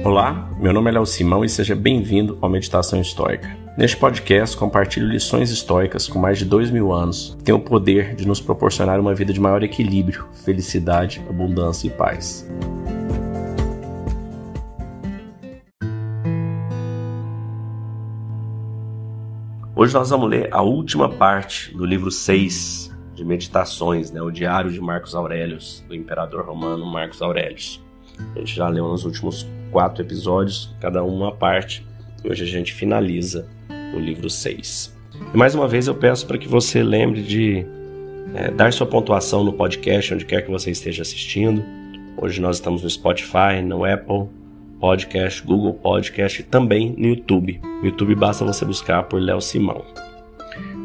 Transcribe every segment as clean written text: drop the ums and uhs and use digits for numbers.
Olá, meu nome é Léo Simão e seja bem-vindo ao Meditação Estoica. Neste podcast compartilho lições estoicas com mais de 2000 anos que têm o poder de nos proporcionar uma vida de maior equilíbrio, felicidade, abundância e paz. Hoje nós vamos ler a última parte do livro 6 de Meditações, o Diário de Marcos Aurelius, do imperador romano Marcos Aurelius. A gente já leu nos últimos 4 episódios, cada uma parte, e hoje a gente finaliza o livro 6. E mais uma vez eu peço para que você lembre de dar sua pontuação no podcast, onde quer que você esteja assistindo. Hoje nós estamos no Spotify, no Apple Podcast, Google Podcast e também no YouTube. No YouTube basta você buscar por Léo Simão.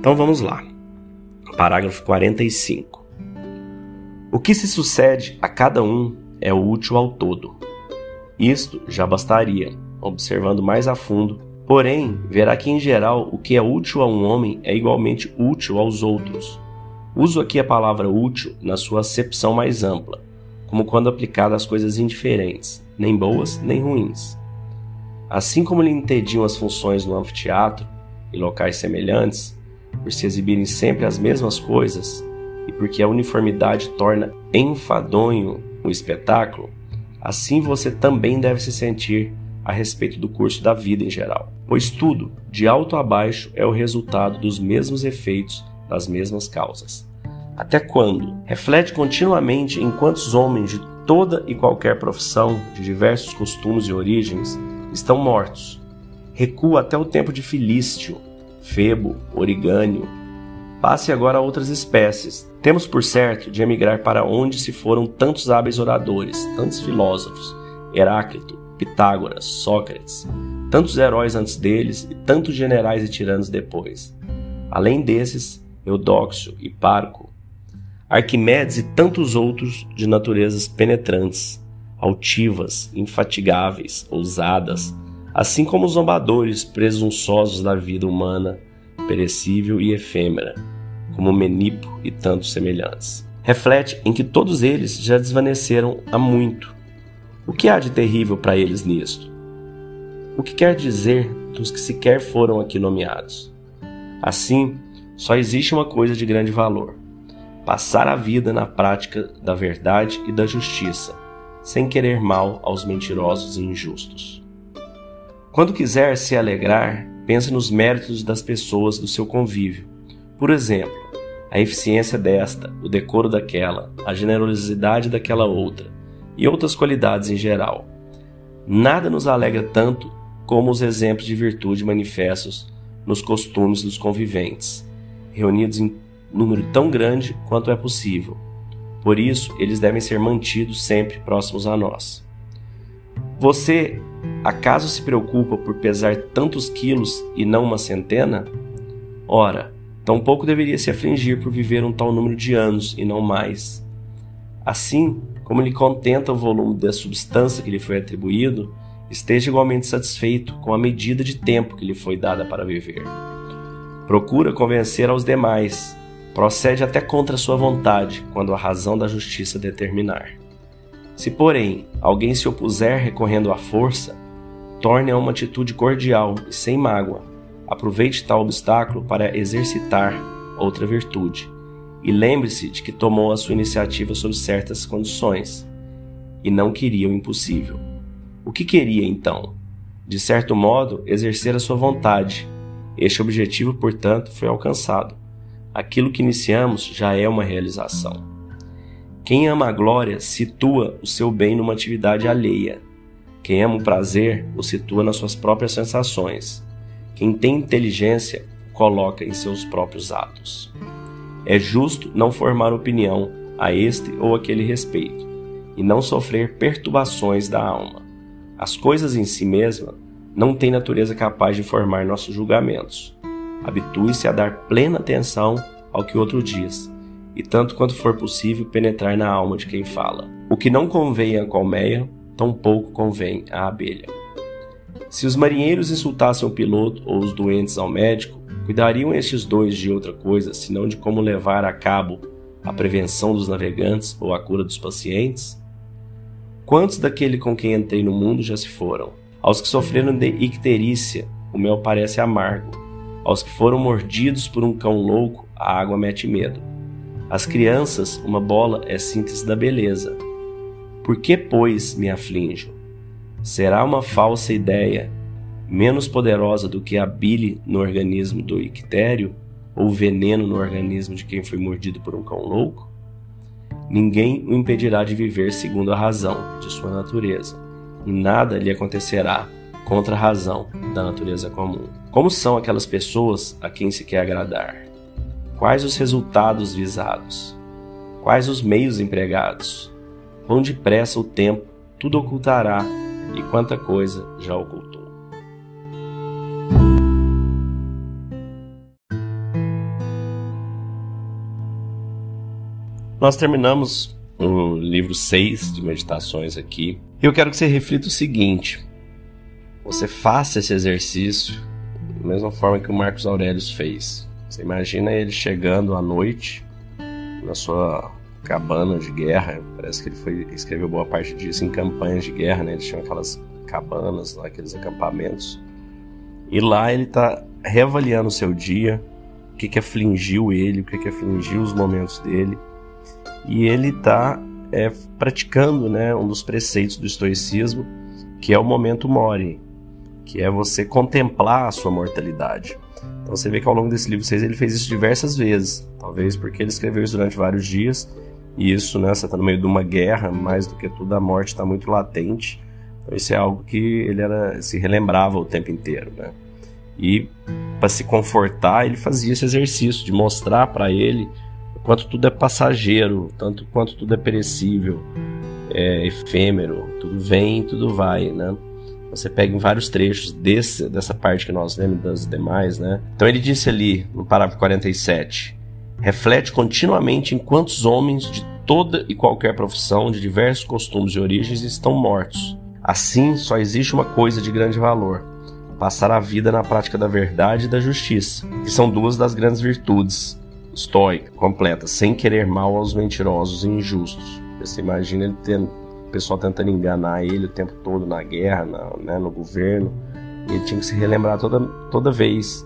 Então vamos lá. Parágrafo 45. O que se sucede a cada um é útil ao todo. Isto já bastaria, observando mais a fundo. Porém, verá que em geral o que é útil a um homem é igualmente útil aos outros. Uso aqui a palavra útil na sua acepção mais ampla, como quando aplicada às coisas indiferentes, nem boas nem ruins. Assim como lhe impediam as funções no anfiteatro e locais semelhantes, por se exibirem sempre as mesmas coisas, e porque a uniformidade torna enfadonho o espetáculo, assim você também deve se sentir a respeito do curso da vida em geral, pois tudo, de alto a baixo, é o resultado dos mesmos efeitos das mesmas causas. Até quando? Reflete continuamente em quantos homens de toda e qualquer profissão, de diversos costumes e origens, estão mortos. Recua até o tempo de Filístio, Febo, Origânio. Passe agora a outras espécies. Temos por certo de emigrar para onde se foram tantos hábeis oradores, tantos filósofos, Heráclito, Pitágoras, Sócrates, tantos heróis antes deles e tantos generais e tiranos depois. Além desses, Eudóxio, Hiparco, Arquimedes e tantos outros de naturezas penetrantes, altivas, infatigáveis, ousadas, assim como os zombadores presunçosos da vida humana, perecível e efêmera, como Menipo e tantos semelhantes. Reflete em que todos eles já desvaneceram há muito. O que há de terrível para eles nisto? O que quer dizer dos que sequer foram aqui nomeados? Assim, só existe uma coisa de grande valor: passar a vida na prática da verdade e da justiça, sem querer mal aos mentirosos e injustos. Quando quiser se alegrar, pense nos méritos das pessoas do seu convívio. Por exemplo, a eficiência desta, o decoro daquela, a generosidade daquela outra, e outras qualidades em geral. Nada nos alegra tanto como os exemplos de virtude manifestos nos costumes dos conviventes, reunidos em número tão grande quanto é possível. Por isso, eles devem ser mantidos sempre próximos a nós. Você, acaso se preocupa por pesar tantos quilos e não uma centena? Ora, tampouco deveria se afligir por viver um tal número de anos e não mais. Assim, como lhe contenta o volume da substância que lhe foi atribuído, esteja igualmente satisfeito com a medida de tempo que lhe foi dada para viver. Procura convencer aos demais. Procede até contra sua vontade, quando a razão da justiça determinar. Se, porém, alguém se opuser recorrendo à força, torne-a uma atitude cordial e sem mágoa. Aproveite tal obstáculo para exercitar outra virtude. E lembre-se de que tomou a sua iniciativa sob certas condições, e não queria o impossível. O que queria, então? De certo modo, exercer a sua vontade. Este objetivo, portanto, foi alcançado. Aquilo que iniciamos já é uma realização. Quem ama a glória situa o seu bem numa atividade alheia. Quem ama o prazer o situa nas suas próprias sensações. Quem tem inteligência o coloca em seus próprios atos. É justo não formar opinião a este ou aquele respeito, e não sofrer perturbações da alma. As coisas em si mesmas não têm natureza capaz de formar nossos julgamentos. Habitue-se a dar plena atenção ao que o outro diz, e tanto quanto for possível penetrar na alma de quem fala. O que não convém à colmeia, tampouco convém à abelha. Se os marinheiros insultassem o piloto ou os doentes ao médico, cuidariam estes dois de outra coisa, senão de como levar a cabo a prevenção dos navegantes ou a cura dos pacientes? quantos daquele com quem entrei no mundo já se foram? Aos que sofreram de icterícia, o mel parece amargo. Aos que foram mordidos por um cão louco, a água mete medo. Às crianças, uma bola é síntese da beleza. Por que, pois, me aflijo? Será uma falsa ideia menos poderosa do que a bile no organismo do ictério ou veneno no organismo de quem foi mordido por um cão louco? Ninguém o impedirá de viver segundo a razão de sua natureza, e nada lhe acontecerá contra a razão da natureza comum. Como são aquelas pessoas a quem se quer agradar? Quais os resultados visados? Quais os meios empregados? Quão depressa o tempo tudo ocultará, e quanta coisa já ocultou. Nós terminamos o livro 6 de meditações aqui. Eu quero que você reflita o seguinte: você faça esse exercício da mesma forma que o Marcos Aurelius fez. Você imagina ele chegando à noite na sua cabana de guerra. Parece que ele escreveu boa parte disso em campanhas de guerra, né? Eles tinham aquelas cabanas, lá, aqueles acampamentos. E lá ele está reavaliando o seu dia, o que afligiu ele, o que afligiu os momentos dele. E ele está praticando, né, um dos preceitos do estoicismo, que é o momento mori, que é você contemplar a sua mortalidade. Então você vê que ao longo desse livro 6 ele fez isso diversas vezes, talvez porque ele escreveu isso durante vários dias, e isso, né, você está no meio de uma guerra, mais do que tudo a morte está muito latente, então isso é algo que ele se relembrava o tempo inteiro, né? E para se confortar ele fazia esse exercício de mostrar para ele quanto tudo é passageiro, tanto quanto tudo é perecível, é efêmero, tudo vem, tudo vai, né? Você pega em vários trechos dessa parte que nós lemos das demais, né? Então ele disse ali, no parágrafo 47, reflete continuamente em quantos homens de toda e qualquer profissão, de diversos costumes e origens, estão mortos. Assim, só existe uma coisa de grande valor: passar a vida na prática da verdade e da justiça, que são duas das grandes virtudes estoica, completa, sem querer mal aos mentirosos e injustos. Você imagina o pessoal tentando enganar ele o tempo todo na guerra, no governo, e ele tinha que se relembrar toda vez,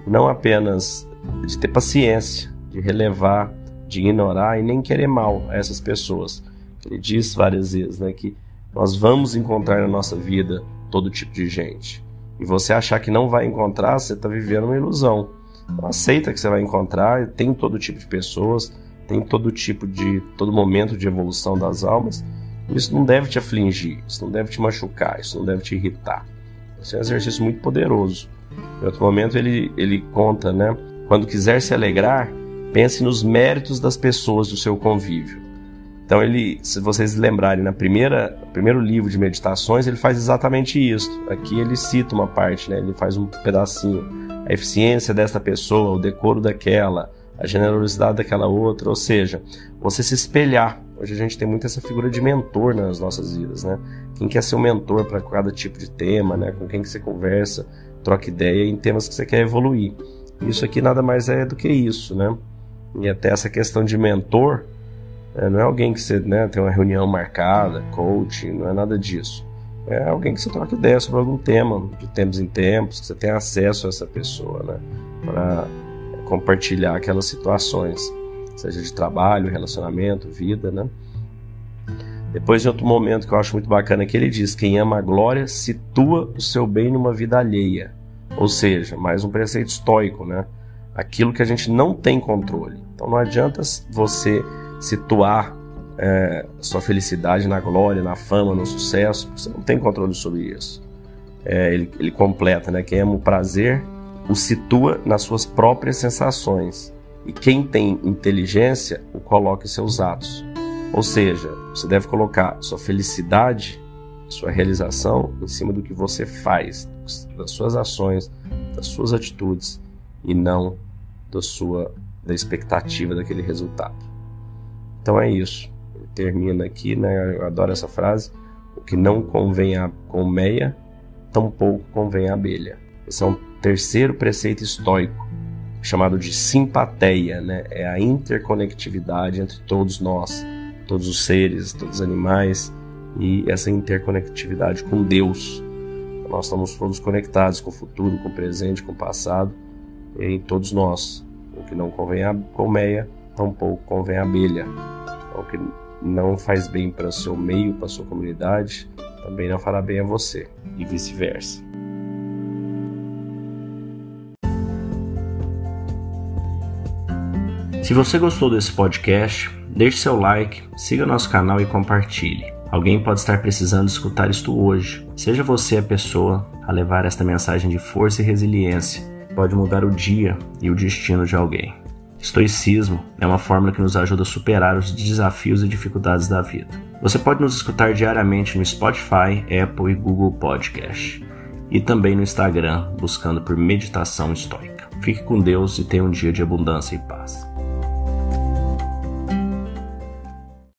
não apenas de ter paciência, de relevar, de ignorar e nem querer mal a essas pessoas. Ele diz várias vezes, né, que nós vamos encontrar na nossa vida todo tipo de gente, e você achar que não vai encontrar, você está vivendo uma ilusão. Então aceita que você vai encontrar, tem todo tipo de pessoas, tem todo momento de evolução das almas. Isso não deve te afligir, isso não deve te machucar, isso não deve te irritar. Esse é um exercício muito poderoso. Em outro momento ele conta, né? Quando quiser se alegrar, pense nos méritos das pessoas do seu convívio. Então se vocês lembrarem, no primeiro livro de meditações, ele faz exatamente isso. Aqui ele cita uma parte, né? Ele faz um pedacinho. A eficiência desta pessoa, o decoro daquela, a generosidade daquela outra, ou seja, você se espelhar. Hoje a gente tem muito essa figura de mentor nas nossas vidas, né? Quem quer ser um mentor para cada tipo de tema, né? Com quem que você conversa, troca ideia em temas que você quer evoluir. Isso aqui nada mais é do que isso, né? E até essa questão de mentor, não é alguém que você, né, tem uma reunião marcada, coaching, não é nada disso. É alguém que você troca ideia sobre algum tema, de tempos em tempos, que você tem acesso a essa pessoa, né, para compartilhar aquelas situações, seja de trabalho, relacionamento, vida, né. Depois, em outro momento que eu acho muito bacana, que ele diz: quem ama a glória situa o seu bem numa vida alheia. Ou seja, mais um preceito estoico, né? Aquilo que a gente não tem controle. Então não adianta você situar sua felicidade na glória, na fama, no sucesso, você não tem controle sobre isso. Ele completa, né? Quem ama o prazer o situa nas suas próprias sensações, e quem tem inteligência o coloca em seus atos. Ou seja, você deve colocar sua felicidade, sua realização em cima do que você faz, das suas ações, das suas atitudes, e não da expectativa daquele resultado. Então é isso. Ele termina aqui, né? Eu adoro essa frase: o que não convém à colmeia, tampouco convém à abelha. Esse é um terceiro preceito estoico, chamado de simpatia, né? É a interconectividade entre todos nós, todos os seres, todos os animais, e essa interconectividade com Deus. Nós estamos todos conectados com o futuro, com o presente, com o passado, em todos nós. O que não convém à colmeia, tampouco convém à abelha. O que não faz bem para o seu meio, para a sua comunidade, também não fará bem a você, e vice-versa. Se você gostou desse podcast, deixe seu like, siga nosso canal e compartilhe. Alguém pode estar precisando escutar isto hoje. Seja você a pessoa a levar esta mensagem de força e resiliência. Pode mudar o dia e o destino de alguém. Estoicismo é uma fórmula que nos ajuda a superar os desafios e dificuldades da vida. Você pode nos escutar diariamente no Spotify, Apple e Google Podcast. E também no Instagram, buscando por Meditação Estoica. Fique com Deus e tenha um dia de abundância e paz.